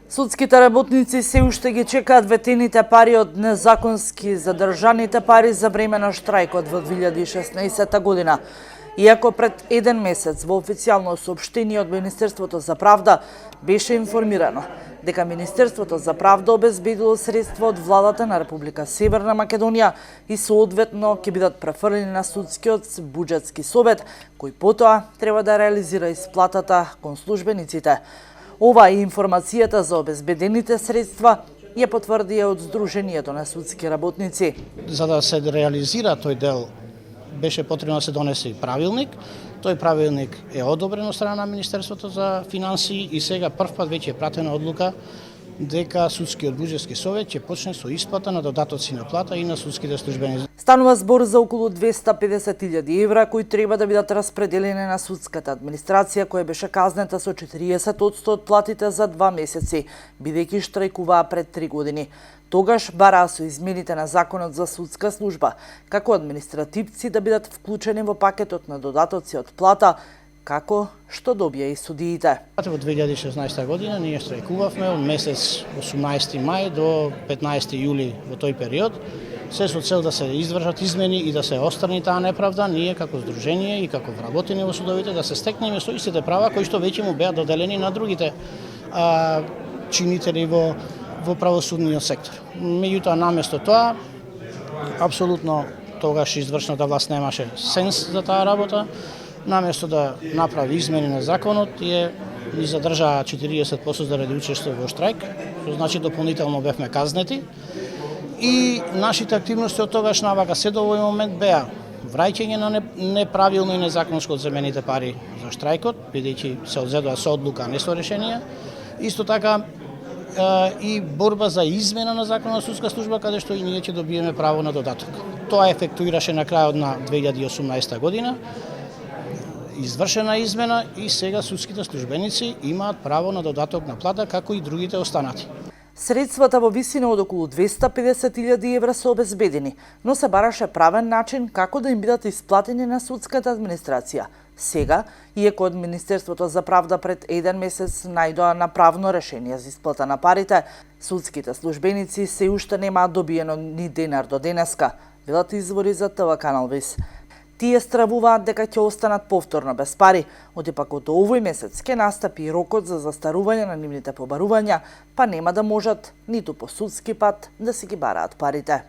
Судските работници се уште ги чекаат ветените пари од незаконски задржаните пари за време на штрајкот во 2016 година. Иако пред еден месец во официјално соопштение од Министерството за правда беше информирано дека Министерството за правда обезбедило средства од владата на Република Северна Македонија и соодветно ќе бидат префрлени на судскиот буџетски совет, кој потоа треба да реализира исплатата кон службениците. Ова е информацијата за обезбедените средства ја потврдија од Сдруженијето на судски работници. За да се реализира тој дел беше потребно да се донесе и правилник. Тој правилник е одобрен од страна на Министерството за финансии и сега првпат веќе е пратена одлука дека судскиот буџетски совет ќе почне со исплата на додатоци на плата и на судските службеници. Станува збор за околу 250.000 евра кои треба да бидат распределени на судската администрација која беше казнета со 40% од платите за 2 месеци, бидејќи штрајкуваа пред 3 години. Тогаш бараа со измените на Законот за судска служба, како административци да бидат вклучени во пакетот на додатоци од плата, како што добија и судиите. Во 2016 година ние штрајкувавме од месец 18 мај до 15 јули во тој период, се со цел да се извршат измени и да се острани таа неправда, ние како здружение и како вработени во судовите да се стекнеме со истите права кои што веќе му беа доделени на другите чинители во правосудниот сектор. Меѓутоа, наместо тоа, апсолутно тогаш извршната власт немаше сенс за таа работа. Наместо да направи измени на законот, ни задржаа 40% заради учество во штрајк, што значи дополнително бевме казнети. И нашите активности од тогаш навака се до овој момент беа враќање на неправилно и незаконско одземените пари за штрајкот, бидејќи се одзедоа со одлука, а не со решенија. Исто така и борба за измена на Законот за судска служба, каде што и ние ќе добиеме право на додаток. Тоа ефектуираше на крајот на 2018 година. Извршена измена и сега судските службеници имаат право на додаток на плата како и другите останати. Средствата во висина од околу 250.000 евра се обезбедени, но се бараше правен начин како да им бидат исплатени на судската администрација. Сега, иако од Министерството за правда пред еден месец најдоа на правно решение за исплата на парите, судските службеници се уште немаат добиено ни денар до денеска, велат извори за ТВ Канал Вис. Тие стравуваат дека ќе останат повторно без пари, одепак од овој месец ќе настапи рокот за застарување на нивните побарувања, па нема да можат ниту по судски пат да си ги бараат парите.